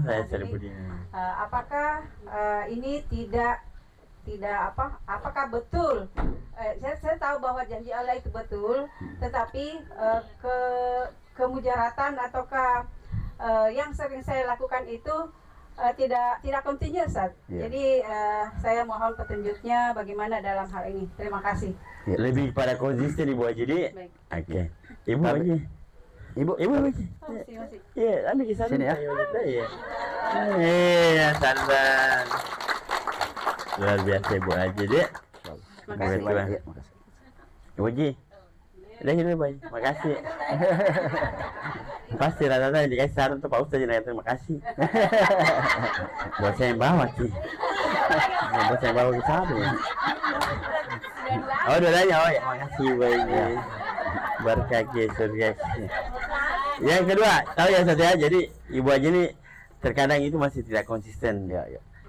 [SPEAKER 1] Saya
[SPEAKER 3] Jadi,
[SPEAKER 1] 1000 dinar.
[SPEAKER 3] apakah ini tidak apakah betul? Saya tahu bahwa janji Allah itu betul, tetapi kemujaratan ataukah yang sering saya lakukan itu tidak kontinu, Ustaz. Jadi saya mohon petunjuknya bagaimana dalam hal ini. Terima kasih.
[SPEAKER 1] Lebih pada konsisten Ibu Haji.
[SPEAKER 3] Baik.
[SPEAKER 1] Oke. Ibu Haji. Ibu Haji.
[SPEAKER 3] Masih.
[SPEAKER 1] Iya, ambil kisah
[SPEAKER 2] Sini ya.
[SPEAKER 1] Iya. Iya, sandan. Luar biasa Ibu Haji, Dek.
[SPEAKER 3] Makasih.
[SPEAKER 1] Baiklah.
[SPEAKER 2] Ya, makasih.
[SPEAKER 1] Ibu Haji. Udah gini, Boy. Makasih. Pasti rata-rata yang dikasih saran tuh Pak Ustaz jadi terima kasih. Buat saya yang bawa Ki. Buat saya yang bawa ke sana. Oh, dua-duanya. Oh ya, makasih Boy. Berkah Ki, surga Ki. Yang kedua, tahu ya Ustaz ya, jadi Ibu Haji ini terkadang itu masih tidak konsisten.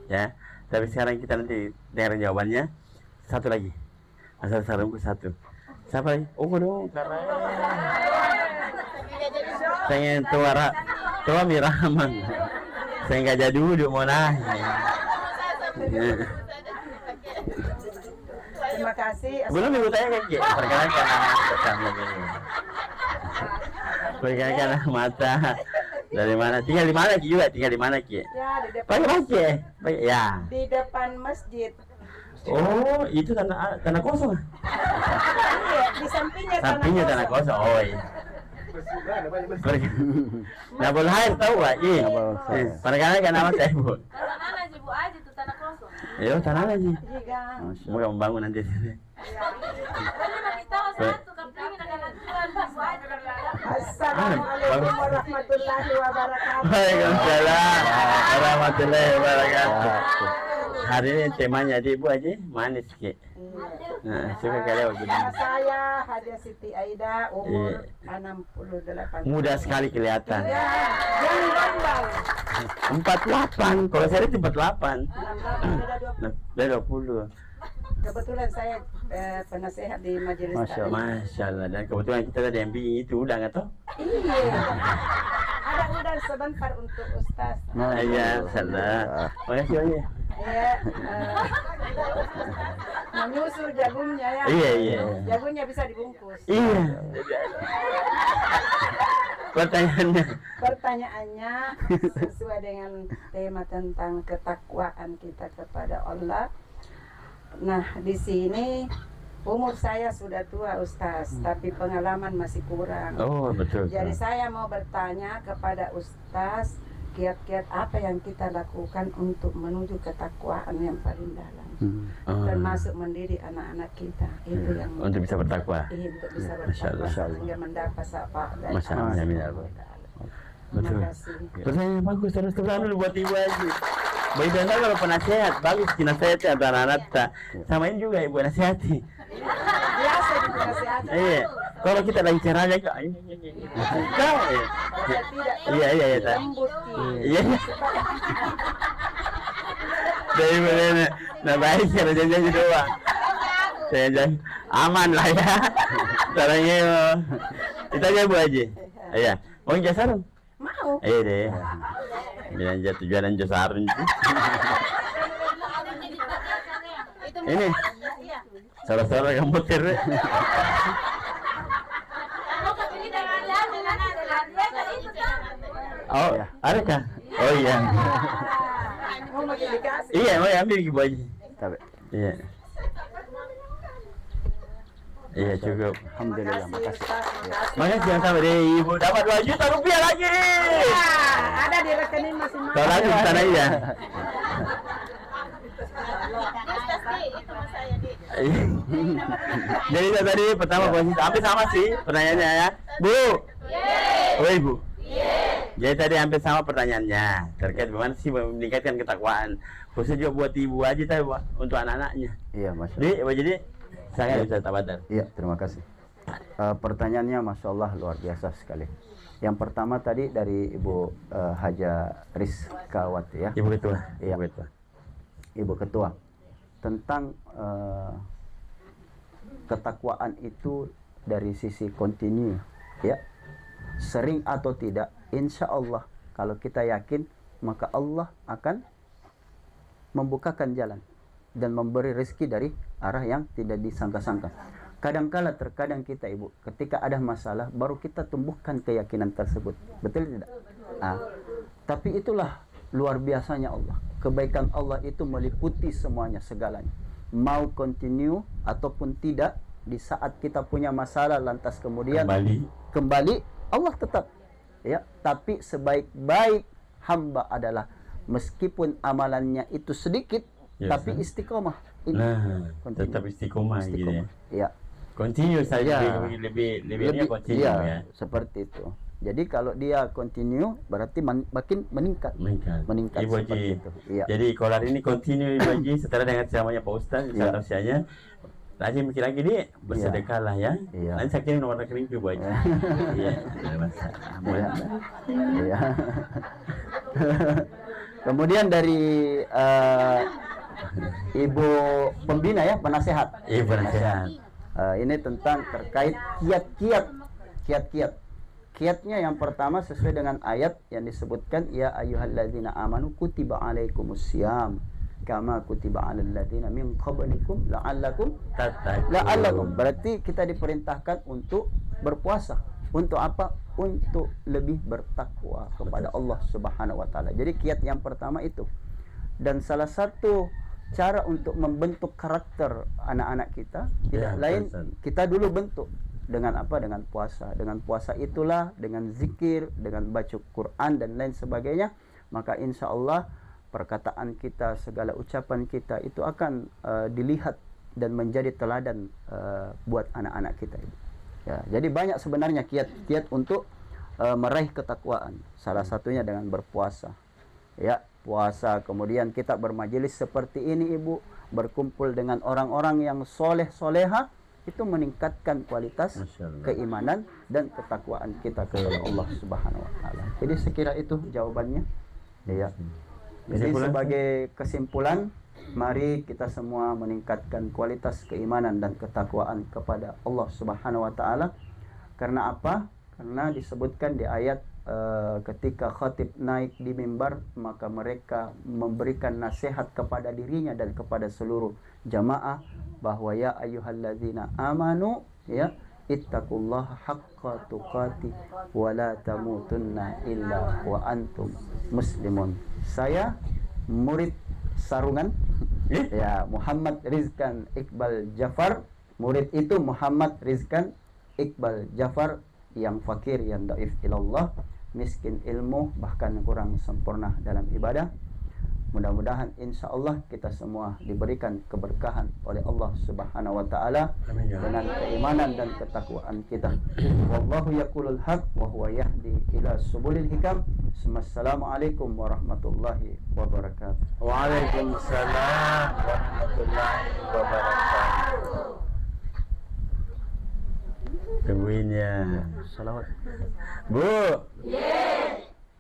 [SPEAKER 1] Ya. Tapi sekarang kita nanti dengar jawabannya. Satu lagi. Asal sarungku satu. Siapa lagi? Oh, dong, karena pengen tua miraman. Saya nggak jadi duduk mau nanya.
[SPEAKER 3] Terima kasih.
[SPEAKER 1] Belum Ibu tanya kan Ki? Perkenalkan perkenalkan mata. Dari mana? Tinggal di mana Ki juga? Tinggal di mana Ki?
[SPEAKER 3] Ya, di depan.
[SPEAKER 1] Pakai Ki? Ya.
[SPEAKER 3] Di depan masjid.
[SPEAKER 1] Oh, itu tanah kosong.
[SPEAKER 3] Iya, di
[SPEAKER 1] Sampingnya tanah kosong. Oh iya. Nabul Hair tahu Pak? Iya. Perkenalkan nama saya Bu.
[SPEAKER 5] Tanah aja Bu aja tuh tanah kosong.
[SPEAKER 1] Yo, tanah aja.
[SPEAKER 3] Jika
[SPEAKER 1] Semoga membangun nanti sini.
[SPEAKER 5] Pokoknya makin tahu satu kampungin akan lakukan Bu aja.
[SPEAKER 3] Assalamualaikum warahmatullahi wabarakatuh.
[SPEAKER 1] Waalaikumsalam warahmatullahi wabarakatuh. Hari ini temanya di Ibu Haji manis Ki. Nah, suka kali begini.
[SPEAKER 3] Nama saya Haja Siti Aida, umur 68.
[SPEAKER 1] Muda sekali kelihatan.
[SPEAKER 3] Ya, yang gombal.
[SPEAKER 1] 48. Kalau saya itu 48.
[SPEAKER 3] 68
[SPEAKER 1] Udah 20.
[SPEAKER 3] Kebetulan saya penasehat di majelis taklim.
[SPEAKER 1] Masya Allah. Dan kebetulan kita tadi yang bingung itu udah nggak tahu?
[SPEAKER 3] Iya. Ada udang sebentar untuk Ustaz.
[SPEAKER 1] Iya, salah. Makasih banyak.
[SPEAKER 3] Iya. Menyusul jagungnya ya.
[SPEAKER 1] Iya.
[SPEAKER 3] Jagungnya bisa dibungkus.
[SPEAKER 1] Iya.
[SPEAKER 3] Pertanyaannya sesuai dengan tema tentang ketakwaan kita kepada Allah. Nah, di sini umur saya sudah tua Ustaz, tapi pengalaman masih kurang.
[SPEAKER 1] Oh, betul.
[SPEAKER 3] Jadi saya mau bertanya kepada Ustaz, kiat-kiat apa yang kita lakukan untuk menuju ketakwaan yang paling dalam, termasuk mendidik anak-anak kita, itu yang
[SPEAKER 1] untuk bisa bertakwa.
[SPEAKER 3] untuk bisa
[SPEAKER 1] Masya Allah.
[SPEAKER 3] bertakwa sehingga mendapat syafaat dari
[SPEAKER 1] Masya Allah.
[SPEAKER 3] Allah
[SPEAKER 1] Amin.
[SPEAKER 3] Subhanahu wa Ta'ala.
[SPEAKER 1] Betul.
[SPEAKER 3] Terima kasih.
[SPEAKER 1] Pertanyaan bagus, terus dulu buat Ibu Haji. Baik dan kalau penasehat bagus dinasehati antara anak tak. Samain juga Ibu nasihati.
[SPEAKER 3] Biasa gitu nasihatnya.
[SPEAKER 1] Iya. Kalau kita lagi caranya kok. Kau. Iya.
[SPEAKER 3] Lembut
[SPEAKER 1] Iya. Dari mana? Nah baik kalau janji doang. Saya janji aman lah ya. Caranya kita aja Bu Haji. Iya. Mau jasarun?
[SPEAKER 3] Mau.
[SPEAKER 1] Iya deh. Bilang tujuan jasarun. Ini salah-salah kamu tere. Oh, ada kah? Oh iya.
[SPEAKER 3] Mau bagi dikasih.
[SPEAKER 1] Iya, mau ambil Ibu Haji.
[SPEAKER 2] Tapi,
[SPEAKER 1] Iya. Iya cukup.
[SPEAKER 2] alhamdulillah, makasih.
[SPEAKER 3] Ustaz, makasih.
[SPEAKER 1] Makasih yang sama deh Ibu dapat 2 juta rupiah lagi.
[SPEAKER 3] Ada di rekening masing-masing.
[SPEAKER 1] Kalau lagi bukan aja. Jadi itu tadi pertama posisi hampir sama sih pertanyaannya ya. Bu. Oh Ibu. Jadi tadi hampir sama pertanyaannya terkait bagaimana sih meningkatkan ketakwaan khusus juga buat Ibu Haji tapi untuk anak-anaknya.
[SPEAKER 2] Iya, Masya
[SPEAKER 1] Jadi
[SPEAKER 2] Allah.
[SPEAKER 1] jadi saya bisa tabadan.
[SPEAKER 2] Iya, terima kasih. Pertanyaannya Masya Allah luar biasa sekali. Yang pertama tadi dari Ibu Haja Rizkawati ya.
[SPEAKER 1] Ibu Ketua.
[SPEAKER 2] Iya.
[SPEAKER 1] Ibu Ketua.
[SPEAKER 2] Ibu Ketua, tentang ketakwaan itu dari sisi kontinu ya. sering atau tidak, insya Allah kalau kita yakin, maka Allah akan membukakan jalan dan memberi rezeki dari arah yang tidak disangka-sangka. Kadangkala terkadang kita ibu, ketika ada masalah baru kita tumbuhkan keyakinan tersebut, betul tidak? Tapi itulah luar biasanya Allah. Kebaikan Allah itu meliputi semuanya, segalanya. Mau continue ataupun tidak, di saat kita punya masalah lantas kemudian kembali Allah tetap, ya. Tapi sebaik-baik hamba adalah meskipun amalannya itu sedikit, tapi istiqomah.
[SPEAKER 1] Tetap istiqomah gitu ya.
[SPEAKER 2] Ya.
[SPEAKER 1] Continue saja, lebihnya continue ya.
[SPEAKER 2] Seperti itu. Jadi kalau dia continue berarti makin meningkat
[SPEAKER 1] Ibu
[SPEAKER 2] seperti
[SPEAKER 1] Haji.
[SPEAKER 2] itu. Ya.
[SPEAKER 1] Jadi kolar ini continue Ibu Haji setelah dengan ceramahnya Pak Ustaz, usianya. Rajin mikir lagi nih, bersedekah lah ya. Nanti saya kirim nomor rekening Ibu Haji. Iya,
[SPEAKER 2] iya. Kemudian dari Ibu pembina ya, penasehat.
[SPEAKER 1] Ibu penasehat.
[SPEAKER 2] Ini tentang terkait kiat-kiat. Kiatnya yang pertama sesuai dengan ayat yang disebutkan, ya ayyuhalladzina amanu kutiba alaikumusiyam kama kutiba alal ladzina min qablikum la'allakum tattaqun. Berarti kita diperintahkan untuk berpuasa. Untuk apa? Untuk lebih bertakwa kepada Allah Subhanahu wa taala. Jadi kiat yang pertama itu. Dan salah satu cara untuk membentuk karakter anak-anak kita tidak lain kita dulu bentuk dengan apa? Dengan puasa. Dengan puasa itulah, dengan zikir, dengan baca Quran dan lain sebagainya, maka insya Allah perkataan kita, segala ucapan kita itu akan dilihat dan menjadi teladan buat anak-anak kita ini. Ya, jadi banyak sebenarnya kiat-kiat untuk meraih ketakwaan. Salah satunya dengan berpuasa. Ya, puasa, kemudian kita bermajelis seperti ini Ibu, berkumpul dengan orang-orang yang soleh-soleha, itu meningkatkan kualitas keimanan dan ketakwaan kita kepada Allah Subhanahu wa taala. Jadi sekira itu jawabannya. Ya. Jadi sebagai kesimpulan, mari kita semua meningkatkan kualitas keimanan dan ketakwaan kepada Allah Subhanahu wa taala. Karena apa? Karena disebutkan di ayat ketika khatib naik di mimbar, maka mereka memberikan nasihat kepada dirinya dan kepada seluruh jamaah bahwa ya ayyuhalladzina amanu, ya, ittaqullaha haqqa tuqati wa la tamutunna illa wa antum muslimun. Saya murid sarungan ya, Muhammad Rizkan Iqbal Jafar. Murid itu Muhammad Rizkan Iqbal Jafar, yang fakir, yang dhaif ilallah, miskin ilmu, bahkan kurang sempurna dalam ibadah. Mudah-mudahan insya Allah kita semua diberikan keberkahan oleh Allah Subhanahu wa taala dengan keimanan dan ketakwaan kita. Wallahu yaqulul haq wa huwa yahdi ila subulil hikam. Assalamualaikum warahmatullahi wabarakatuh.
[SPEAKER 1] Waalaikumsalam warahmatullahi wabarakatuh. Tungguin ya.
[SPEAKER 2] Salawat.
[SPEAKER 1] Bu.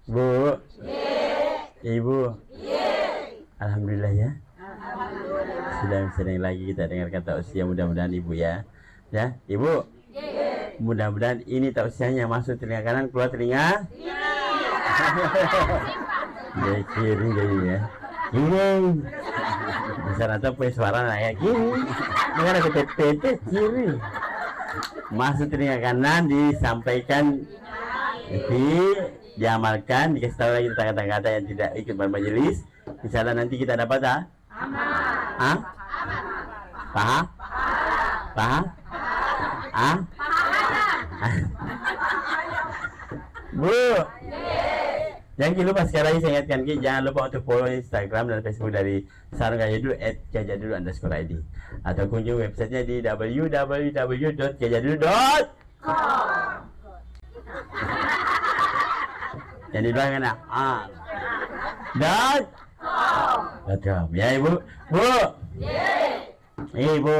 [SPEAKER 1] Bu. Ibu. Alhamdulillah ya. Sudah sering lagi kita dengarkan tausiah, mudah-mudahan Ibu ya. Ya, Ibu. Mudah-mudahan ini tausiahnya masuk telinga kanan, keluar telinga dari kiri jadinya. Kiri. Bisa atau punya suara kayak kiri. Dengan ada PT kiri. Masuk telinga kanan, disampaikan, diamalkan, dikasih tahu lagi kata-kata yang tidak ikut bermajelis. Misalnya nanti kita dapat paham? Bu, jangan lupa sekali lagi saya ingatkan, jangan lupa untuk follow Instagram dan Facebook dari Sarung Gajadul @gajadul_id, atau kunjungi websitenya di www.gajadul.com. Yang di belakang .com ya Ibu. Bu. Ibu.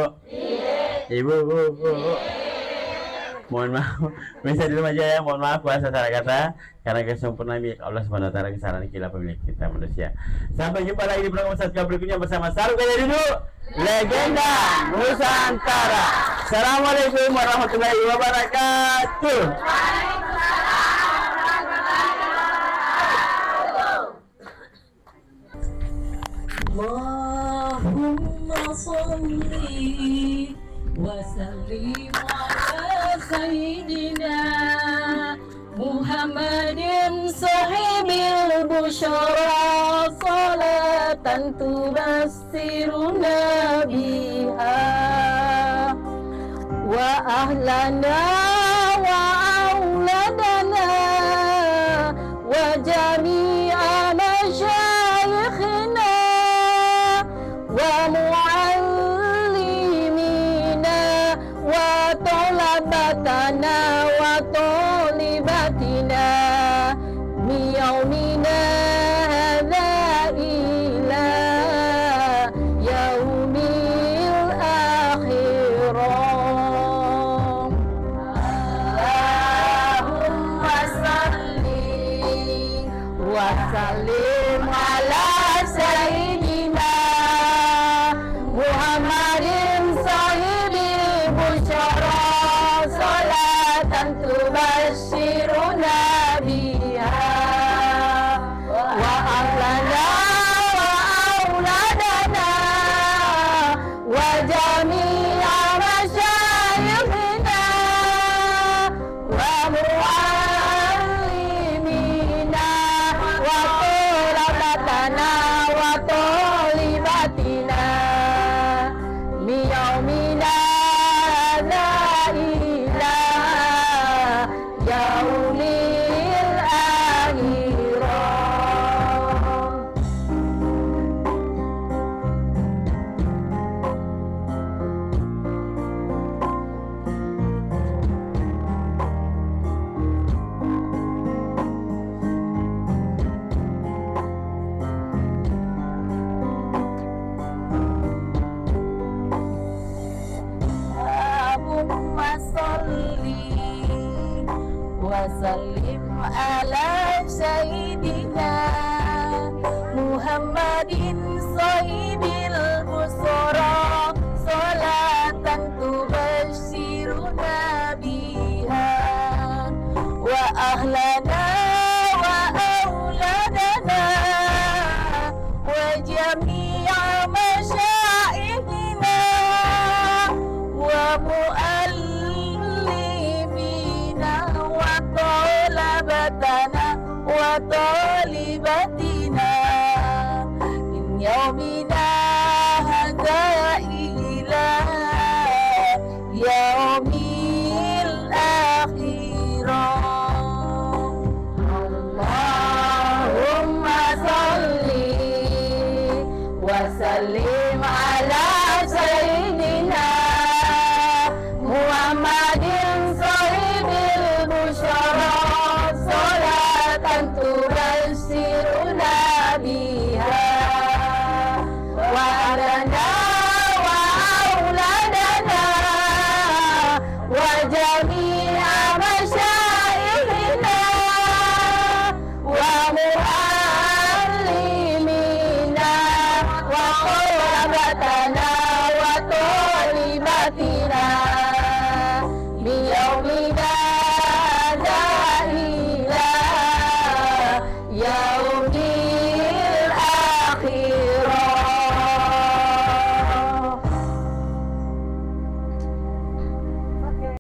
[SPEAKER 1] Mohon maaf, bisa di rumah aja ya. Mohon maaf kuasa salah kata, karena kesempurnaan milik Allah Subhanahu wa taala, kesalahan kita pemilik kita manusia. Sampai jumpa lagi di program Ustaz berikutnya bersama Sarung Gajadul, legenda Nusantara. Assalamualaikum warahmatullahi wabarakatuh.
[SPEAKER 4] Allahumma salli wa sallim ala sayyidina Muhammadin sahibil busyara salatan tubassiruna biha wa ahlana wa auladana wa jami'a masyayikhina wa muallimina wa talabatana wa talibatina min yaumina hadza ila yaumil akhirah. Allahumma salli wa sallim ala sayyidina Muhammadin sahibil busyara salatan tubasyiruna biha wa ahlana wa auladana wa jami'a masyayikhina wa muallimina wa talabatana wa talibatina min yaumina hadza ila yaumil akhirah. Allahumma salli wa sallim ala sayyidina Muhammadin sahibil busara salatan tubasyiruna biha wa ahlana wa auladana wa jami'a masyayikhina wa muallimina wa talabatana wa talibatina min yaumina hadza ila yaumil